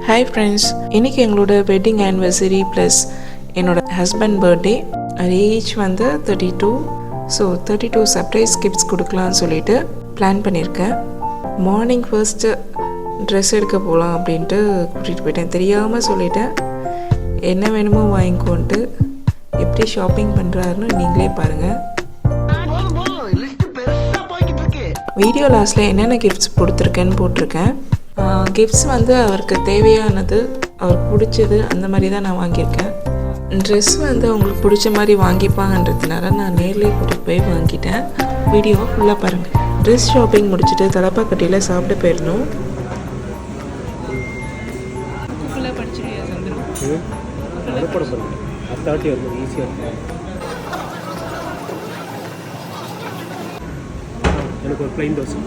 Hi friends, இன்றைக்கி எங்களோட wedding anniversary plus என்னோட ஹஸ்பண்ட் பர்த்டே. ஏஜ் வந்து 32. ஸோ 32 சர்ப்ரைஸ் கிஃப்ட்ஸ் கொடுக்கலான்னு சொல்லிட்டு பிளான் பண்ணியிருக்கேன். மார்னிங் ஃபர்ஸ்ட்டு ட்ரெஸ் எடுக்க போகலாம் அப்படின்ட்டு கூட்டிகிட்டு போயிட்டேன். தெரியாமல் சொல்லிட்டேன். என்ன வேணுமோ வாங்கிக்கோன்ட்டு. எப்படி ஷாப்பிங் பண்ணுறாருன்னு நீங்களே பாருங்கள். வீடியோ லாஸ்ட்டில் என்னென்ன கிஃப்ட்ஸ் கொடுத்துருக்கேன்னு போட்டிருக்கேன். கிஃப்ட்ஸ் வந்து அவருக்கு தேவையானது, அவருக்கு பிடிச்சது அந்த மாதிரி தான் நான் வாங்கியிருக்கேன். ட்ரெஸ் வந்து அவங்களுக்கு பிடிச்ச மாதிரி வாங்கிப்பாங்கன்றதுனால நான் நேர்லேயே கூட்டிகிட்டு போய் வாங்கிட்டேன். வீடியோவை ஃபுல்லாக பாருங்கள். ட்ரெஸ் ஷாப்பிங் முடிச்சுட்டு தலப்பாக்கட்டியில் சாப்பிட போயிடணும். ஃபுல்லாக படிச்சிருக்கியா சந்திரம்? எனக்கு ஒரு ப்ளைன் தோசை.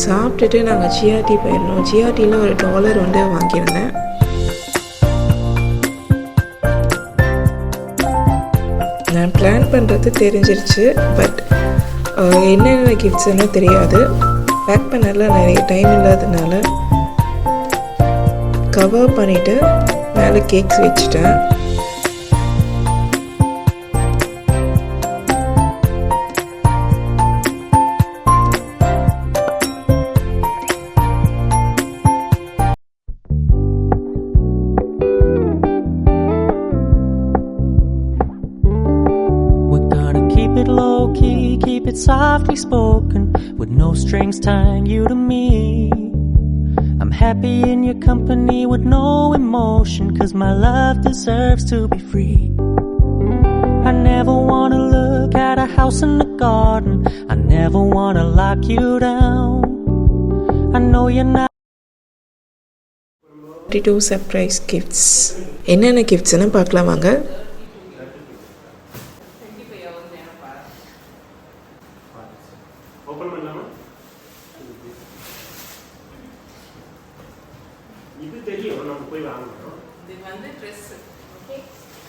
சாப்பிட்டுட்டு நாங்கள் ஜிஆர்டி போயிருந்தோம். ஜிஆர்டியில் ஒரு $1 வந்து வாங்கியிருந்தேன். நான் பிளான் பண்ணுறது தெரிஞ்சிருச்சு, பட் என்னென்ன கிஃப்ட்ஸ்ன்னு தெரியாது. பேக் பண்ணல நிறைய டைம் இல்லாததுனால கவர் பண்ணிவிட்டு மேலே கேக்ஸ் வச்சுட்டேன். Keep it softly spoken, with no strings tying you to me. I'm happy in your company with no emotion, 'cause my love deserves to be free. I never wanna look at a house in the garden, I never wanna lock you down. I know you're not 32 surprise gifts. என்னென்ன கிஃப்ட்ஸ்னு பார்க்கலாம் வாங்க. Open பண்ணலாமா? இது தெரியும், நம்ம போய் வாங்கணும். இது வந்து ட்ரெஸ். ஓகே,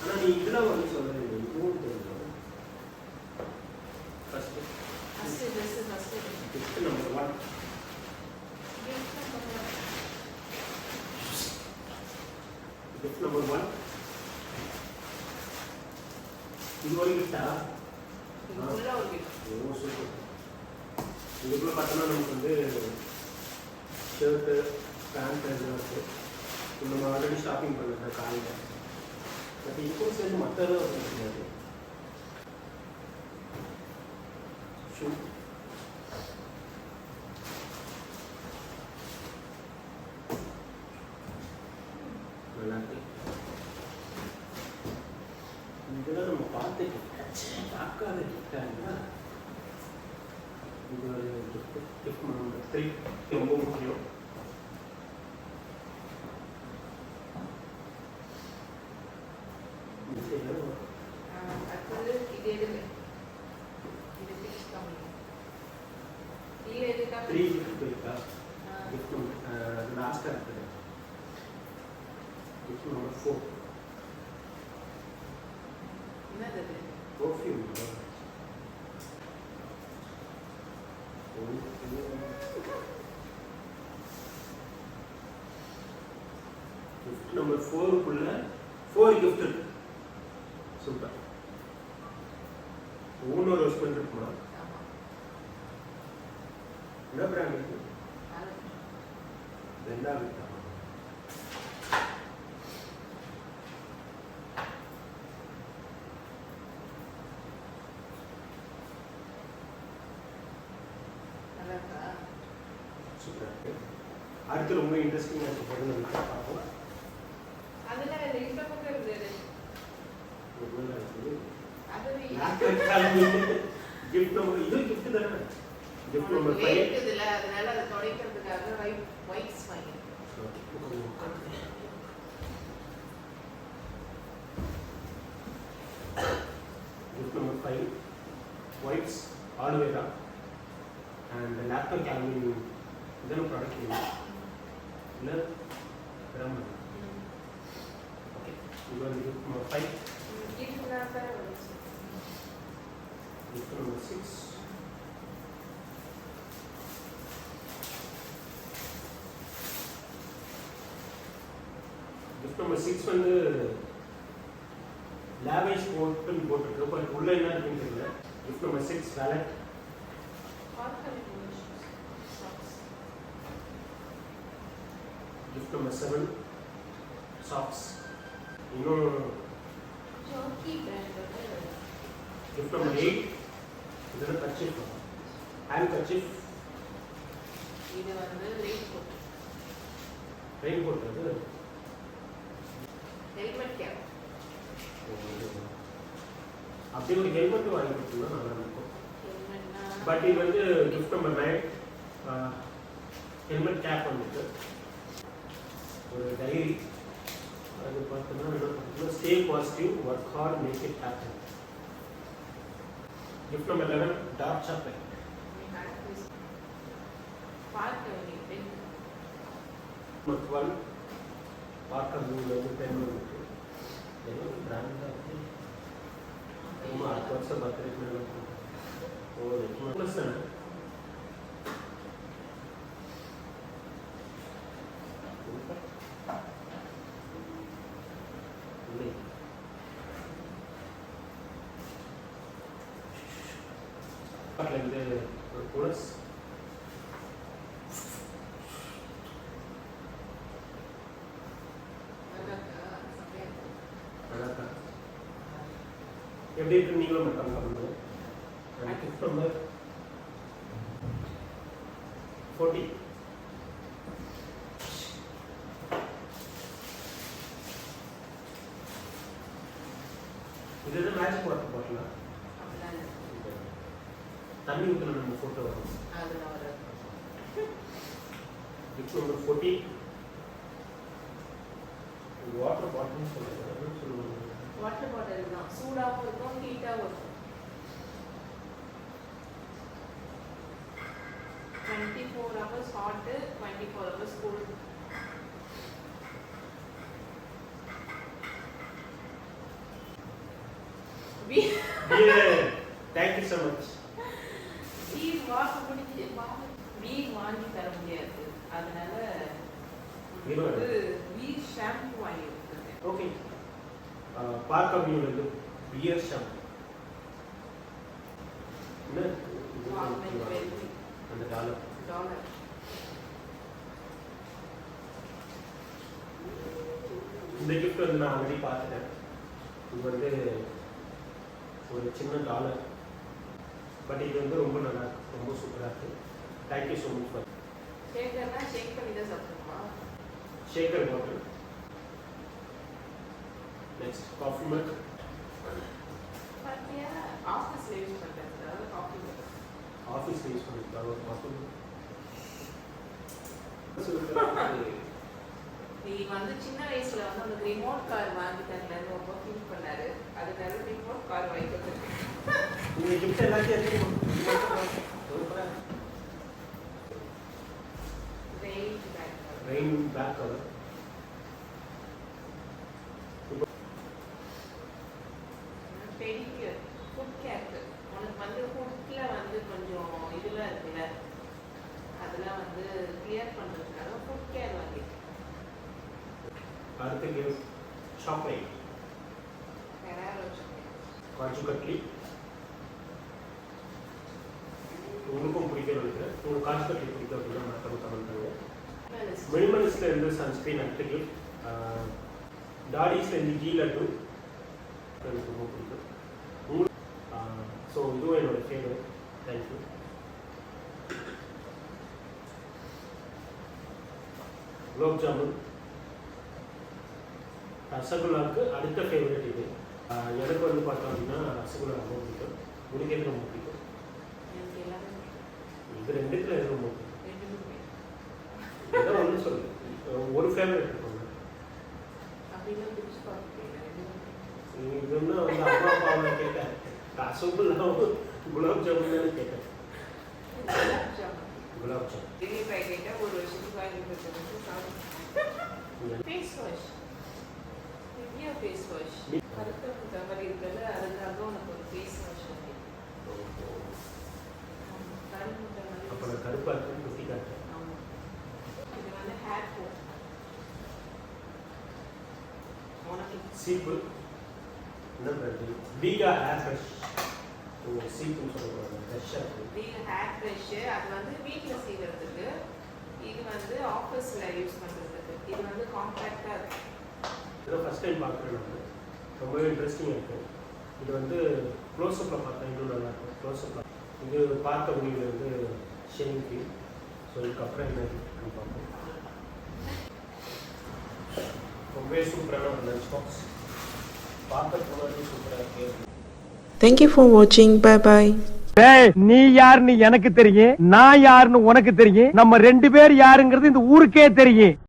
ஆனா நீ இதெல்லாம் வந்து சொல்றீங்க, இதுவும் தெரியும். First dress first number 1. Gift number 1. இது ஒரு கிஃப்டா? இதுல ஒரு கிஃப்ட். ஓ சூப்பர். இதுக்குள்ள பார்த்தோம்னா நமக்கு வந்து ஷர்ட்டு, பேண்ட் எல்லாம் இருக்குது. நம்ம ஆல்ரெடி ஷாப்பிங் பண்ணல காலையில். பட் இப்போ சேர்ந்து மற்றதெல்லாம் வந்து கிடையாது. ஷூ, நல்லா இருக்கு. இதெல்லாம் நம்ம பார்த்து பார்க்காத கிஃப்டாக. இது ஒரு கிஃப்ட் நம்பர் 3 ரொம்ப முக்கியம். கிஃப்ட் நம்பர் லாஸ்ட்டாக இருக்குது. Gift number 4. Perfume. Gift number 4க்குள்ள 4 கிஃப்ட் இருக்கு. சூப்பர். ஒவ்வொரு ஹஸ்பண்ட் இருக்குமா? என்ன பிராண்ட் இருக்கு? ரெண்டாவது சூப்பர். அடுத்து ரொம்ப இன்ட்ரெஸ்டிங்காக இருக்குது, பார்ப்போம். கிஃப்ட் நம்பர் இது கிஃப்ட் தானே? கிஃப்ட் நம்பர் 5 இருக்குதுல, அதனால அதை துடைக்கிறதுக்காக வைப்ஸ் வாங்கிருக்கேன். wipes aloe vera and lactocalmine இதெல்லாம் ப்ராடக்ட் இல்லை ஓகே இது வந்து gift number 5 gift number 6 gift number 6 வந்து lavish போட்டுருக்கு பட் உள்ள என்ன இருக்குன்னு தெரியல gift number 6 wallet gift number 7 socks இன்னும் gift number 8 இதெல்லாம் kerchief hand kerchief இது வந்து ரெயின் கோட் அது ஹெல்மெட் கேப் அப்படி ஒரு ஹெல்மெட் வாங்கி கொடுத்தீங்கன்னா நல்லா இருக்கும் பட் இது வந்து gift number 9 ஹெல்மெட் கேப் வந்துட்டு ஒரு டைரி அது பார்த்தோம்னா என்ன பார்த்தோம்னா stay positive work hard make it happen gift number 11 dark chocolate number 12 பார்க்க ப்ளூல வந்து பென் இருக்கு ஏதோ பிராண்டாக இருக்கு ரொம்ப அடுத்த வருஷம் பர்த்டேக்கு மேலே ஓ ப்ளஸ் தானே இருந்து ஒரு புலஸ் எப்படி இருக்கு நீங்களும் மட்டும் பண்ணுங்க கிஃப்ட் நம்பர் 40 இது என்ன மேட்ச் வாட்டர் பாட்டிலா தண்ணி ஊற்றின நம்ம ஃபோட்டோ வரும் கிஃப்ட் நம்பர் 40 வாட்டர் பாட்டில்னு சொல்லுவாங்க வாட்டர் பாட்டில் தான் சூடாகவும் இருக்கும் ஹீட்டாகவும் இருக்கும் 24 hours hot 24 hours cold thank you so much Veer வாங்கி தர முடியாது அதனால வீர் ஷாம்பு வாங்கி கொடுத்துருக்கேன் ஓகே பார்க் அப்படிங்கிறது பியர் ஷாம்பு அந்த டாலர் இந்த கிஃப்ட் வந்து நான் ஆல்ரெடி பார்த்துட்டேன் இது வந்து ஒரு சின்ன டாலர் பட் இது வந்து ரொம்ப நல்லா இருக்கு ரொம்ப சூப்பராக இருக்கு தேங்க்யூ ஸோ மச் ஃபார் ஷேக்கர்னா ஷேக் பண்ணி தான் சாப்பிடணுமா ஷேக்கர் பாட்டில் நெக்ஸ்ட் காஃபி மக் பார்த்தியா ஆஃபீஸில் யூஸ் பண்ணுறது அதாவது காஃபி மக் ஆஃபீஸில் யூஸ் பண்ணிருக்காங்க ஒரு காஃபி மக் நீ வந்து சின்ன வயசுல வந்து அந்த ரிமோட் கார் வாங்கி தரலன்னு ரொம்ப ஃபீல் பண்ணாரு அதுக்காக ரிமோட் கார் வாங்கி கொடுத்துருக்கேன் இந்த கிஃப்ட் எல்லாத்தையும் rain bag cover pedicure foot care உனக்கு வந்து ஃபுட்டில் வந்து கொஞ்சம் இதெல்லாம் இருக்குல்ல அதெல்லாம் வந்து கிளியர் பண்ணுறதுக்காக ஃபுட் கேர் வாங்கியிருக்கேன் அடுத்த கிஃப்ட் சாக்லேட் காஜு கட்லி உங்களுக்கும் பிடிக்கும் நினைக்கிறேன் உங்களுக்கு காஜு கட்லி பிடிக்கும் அப்படின்னா மறக்காம கமெண்ட் பண்ணுங்க மினிமலிஸ்ட்ல இருந்து சன்ஸ்கிரீன் அடுத்த கிஃப்ட் டாடிஸ்ல இருந்து கீ லட்டு எனக்கு ரொம்ப பிடிக்கும் உங்களுக்கு ஸோ இதுவும் என்னோட ஃபேவரட் தேங்க்யூ குலோப் ஜாமுன் ரசகுல்லாவுக்கு அடுத்த ஃபேவரட் இது எனக்கு வந்து பார்த்தோம் அப்படின்னா ரசகுல்லா ரொம்ப பிடிக்கும் உங்களுக்கு எது ரொம்ப பிடிக்கும் இது ரெண்டுத்துல எது ரொம்ப பிடிக்கும் ஏதோ ஒன்று சொல்லு ஒரு ஃபேவரட் இருக்கும் இது ஒன்றும் வந்து அம்மா அப்பாவை கேட்டேன் ரசகுல்லா குலாப் ஜாமுன் தானே கேட்டேன். குலாப் ஜாமுன் வெளியே ஃப்ரை கேட்டால் ஒரு வருஷத்துக்கு வாங்கி கொடுத்துருங்க. Face wash, Divya face wash, கருத்த முட்டை மாதிரி இருக்கிறது, அதுக்காக உனக்கு ஒரு ஃபேஸ் வாஷ் வந்து கருப்பு முட்டை அப்போ மாதிரி. நான் கருப்பாக இருக்குன்னு குத்தி காட்டுறேன். ஆமாம், இது வந்து ஹேர் ஃபோர் உனக்கு சீப்பு என்ன பண்ணுறது, வீகா ஹேர் ஃப்ரெஷ். சீப்புன்னு சொல்லக்கூடாது, ஃப்ரெஷ்ஷாக இருக்குது. Vega hair fresh. அது வந்து வீட்டில் செய்கிறதுக்கு, இது வந்து ஆஃபீஸில் யூஸ் பண்ணுறதுக்கு. இது வந்து காம்பேக்டாக இருக்கும். இதெல்லாம் ஃபஸ்ட் டைம் பார்க்குறேன் நான், ரொம்பவே இன்ட்ரெஸ்டிங்காக இருக்கும். இது வந்து க்ளோஸ்அப்பில் பார்த்தா இன்னும் நல்லாயிருக்கும். க்ளோஸ்அப்பில் இது பார்த்த முடிவு வந்து ஷேவிங் க்ரீம். ஸோ இதுக்கப்புறம் என்ன இருக்குன்னு பார்ப்போம். ரொம்பவே சூப்பரான ஒரு லஞ்ச் பாக்ஸ், பார்க்க போனாலே சூப்பராக இருக்குது. Thank you for watching. Bye bye. நீ யாருன்னு எனக்கு தெரியும், நான் யாருன்னு உனக்கு தெரியும், நம்ம 2 பேர் யாருங்கிறது இந்த ஊருக்கே தெரியும்.